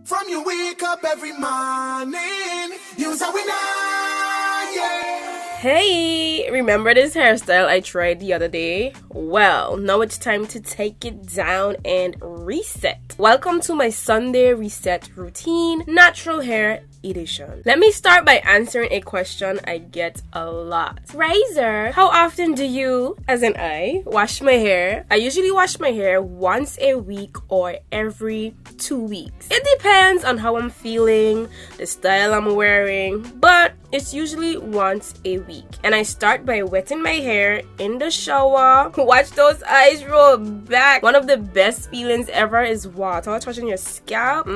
From you wake up every morning, you's a winner, yeah. Hey, remember this hairstyle I tried the other day? Well, now it's time to take it down and reset. Welcome to my Sunday reset routine, natural hair edition. Let me start by answering a question I get a lot. Razor, how often do you, as in I, wash my hair? I usually wash my hair once a week or every 2 weeks. It depends on how I'm feeling, the style I'm wearing, but it's usually once a week. And I start by wetting my hair in the shower. Watch those eyes roll back. One of the best feelings ever is water touching your scalp.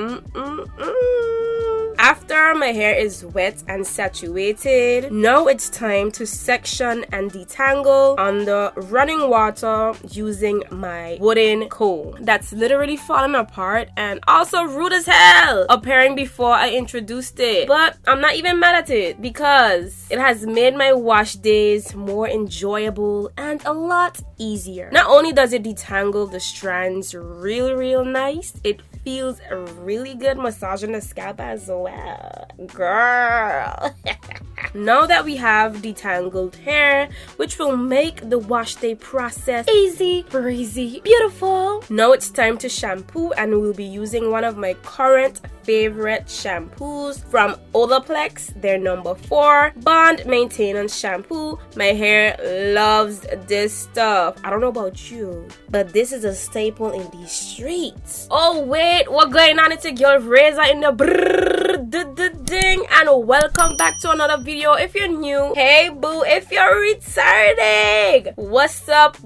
After my hair is wet and saturated, now it's time to section and detangle on the running water using my wooden comb that's literally falling apart and also rude as hell appearing before I introduced it. But I'm not even mad at it because it has made my wash days more enjoyable and a lot easier. Not only does it detangle the strands real nice, it feels really good massaging the scalp as well. Girl. Now that we have detangled hair, which will make the wash day process easy, breezy, beautiful. Now it's time to shampoo, and we'll be using one of my current favorite shampoos from Olaplex, their number 4 Bond Maintenance Shampoo. My hair loves this stuff. I don't know about you, but this is a staple in these streets. Oh wait, what's going on? It's a girl Razor in the ding, and welcome back to another video. If you're new, hey boo. If you're returning, what's up?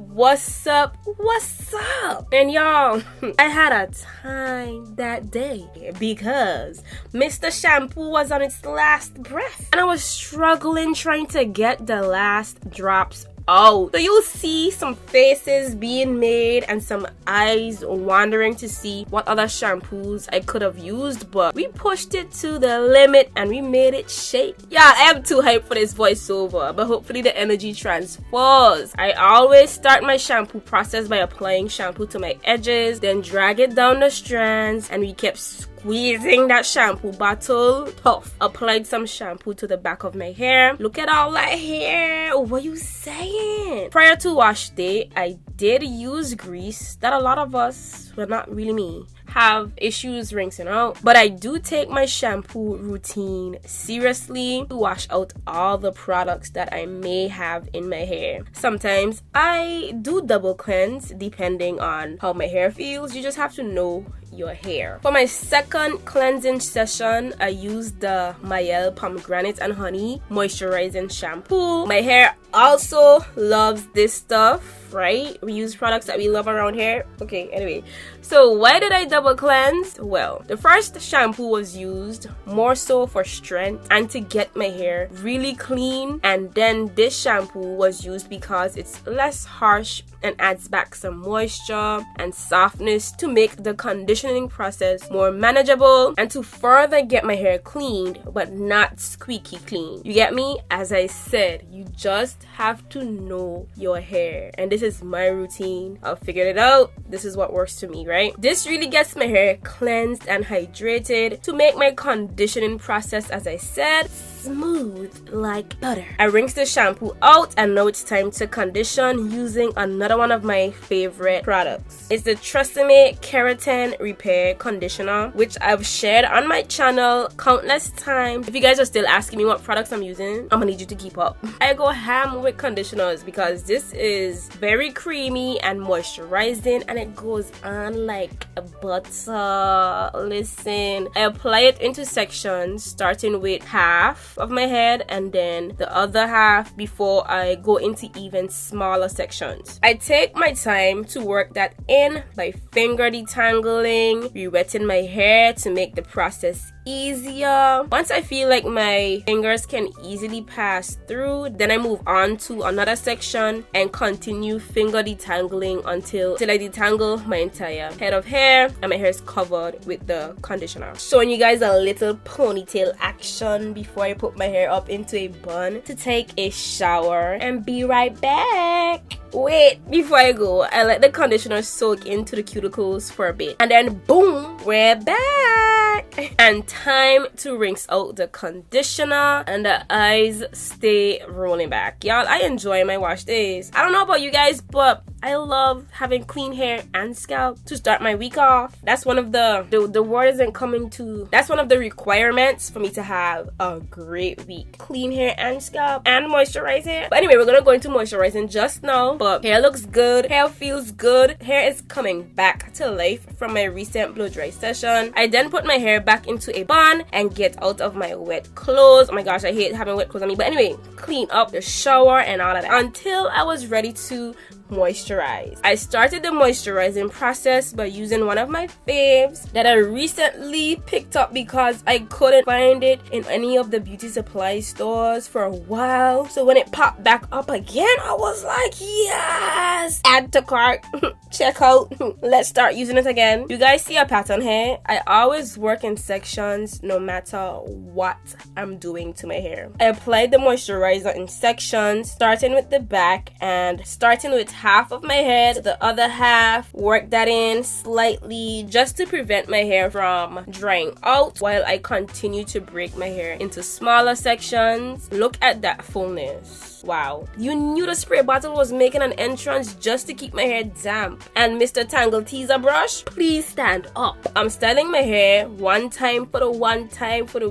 And y'all, I had a time that day because Mr. Shampoo was on its last breath and I was struggling trying to get the last drops out. So you'll see some faces being made and some eyes wandering to see what other shampoos I could have used, but we pushed it to the limit and we made it shake. Yeah, I am too hyped for this voiceover, but hopefully the energy transfers. I always start my shampoo process by applying shampoo to my edges, then drag it down the strands, and we kept squeezing that shampoo bottle tough. Applied some shampoo to the back of my hair. Look at all that hair. What you saying? Prior to wash day, I did use grease that a lot of us, well, not really me, have issues rinsing out, but I do take my shampoo routine seriously to wash out all the products that I may have in my hair. Sometimes I do double cleanse depending on how my hair feels. You just have to know your hair. For my second cleansing session, I used the Mielle Pomegranate and Honey Moisturizing Shampoo. My hair also loves this stuff, right? We use products that we love around here. Okay, anyway, so why did I double cleanse? Well, the first shampoo was used more so for strength and to get my hair really clean, and then this shampoo was used because it's less harsh and adds back some moisture and softness to make the conditioning process more manageable and to further get my hair cleaned but not squeaky clean. You get me? As I said, you just have to know your hair, and this is my routine. I've figured it out. This is what works to me, right? This really gets my hair cleansed and hydrated to make my conditioning process, as I said, smooth like butter. I rinse the shampoo out, and now it's time to condition using another one of my favorite products. It's the Tresemme Keratin Repair Conditioner, which I've shared on my channel countless times. If you guys are still asking me what products I'm using, I'm gonna need you to keep up. I go ham with conditioners because this is very creamy and moisturizing, and it goes on like butter. Listen, I apply it into sections, starting with half of my head and then the other half before I go into even smaller sections. I take my time to work that in by finger detangling, re-wetting my hair to make the process easier. Once I feel like my fingers can easily pass through, then I move on to another section and continue finger detangling until I detangle my entire head of hair and my hair is covered with the conditioner. Showing you guys a little ponytail action before I put my hair up into a bun to take a shower and be right back. Wait, before I go, I let the conditioner soak into the cuticles for a bit and then boom, we're back. And time to rinse out the conditioner, and the eyes stay rolling back. Y'all, I enjoy my wash days. I don't know about you guys, but I love having clean hair and scalp to start my week off. That's one of the word isn't coming to, that's one of the requirements for me to have a great week. Clean hair and scalp and moisturize hair. But anyway, we're gonna go into moisturizing just now. But hair looks good, hair feels good, hair is coming back to life from my recent blow dry session. I then put my hair back into a bun and get out of my wet clothes. Oh my gosh, I hate having wet clothes on me. But anyway, clean up the shower and all of that until I was ready to moisturize. I started the moisturizing process by using one of my faves that I recently picked up because I couldn't find it in any of the beauty supply stores for a while. So when it popped back up again, I was like, yes! Add to cart. Check out. Let's start using it again. You guys see a pattern here? I always work in sections no matter what I'm doing to my hair. I applied the moisturizer in sections, starting with the back and starting with half of my head to the other half. Work that in slightly just to prevent my hair from drying out while I continue to break my hair into smaller sections. Look at that fullness. Wow. You knew the spray bottle was making an entrance just to keep my hair damp. And Mr. Tangle Teezer brush, please stand up. I'm styling my hair one time for the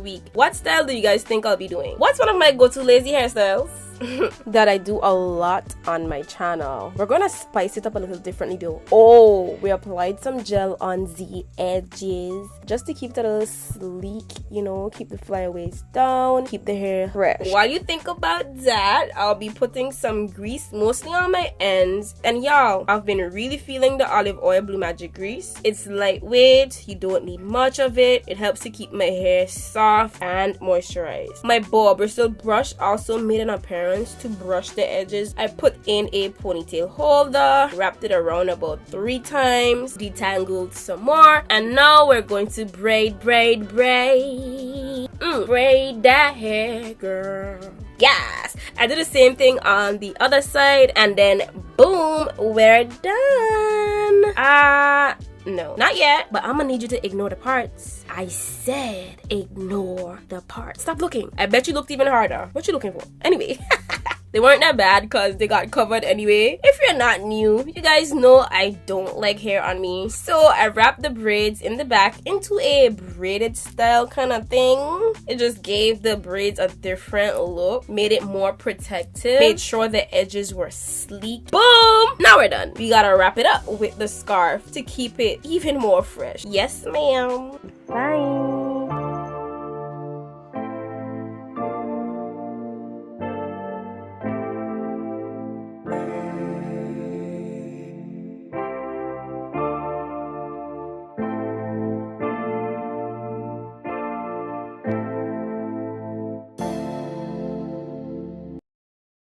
week. What style do you guys think I'll be doing? What's one of my go-to lazy hairstyles that I do a lot on my channel? We're gonna spice it up a little differently though. Oh, we applied some gel on the edges just to keep that a little sleek, you know, keep the flyaways down, keep the hair fresh. While you think about that, I'll be putting some grease mostly on my ends. And y'all, I've been really feeling the olive oil Blue Magic grease. It's lightweight, you don't need much of it. It helps to keep my hair soft and moisturized. My bob bristle brush also made an appearance to brush the edges. I put in a ponytail holder, wrapped it around about 3 times, detangled some more, and now we're going to braid that hair, girl. Yes, I did the same thing on the other side, and then boom, we're done. No, not yet, but I'm gonna need you to ignore the parts. I said ignore the parts. Stop looking. I bet you looked even harder. What you looking for? Anyway. They weren't that bad because they got covered anyway. If you're not new, you guys know I don't like hair on me. So I wrapped the braids in the back into a braided style kind of thing. It just gave the braids a different look, made it more protective, made sure the edges were sleek. Boom! Now we're done. We gotta wrap it up with the scarf to keep it even more fresh. Yes, ma'am. Bye.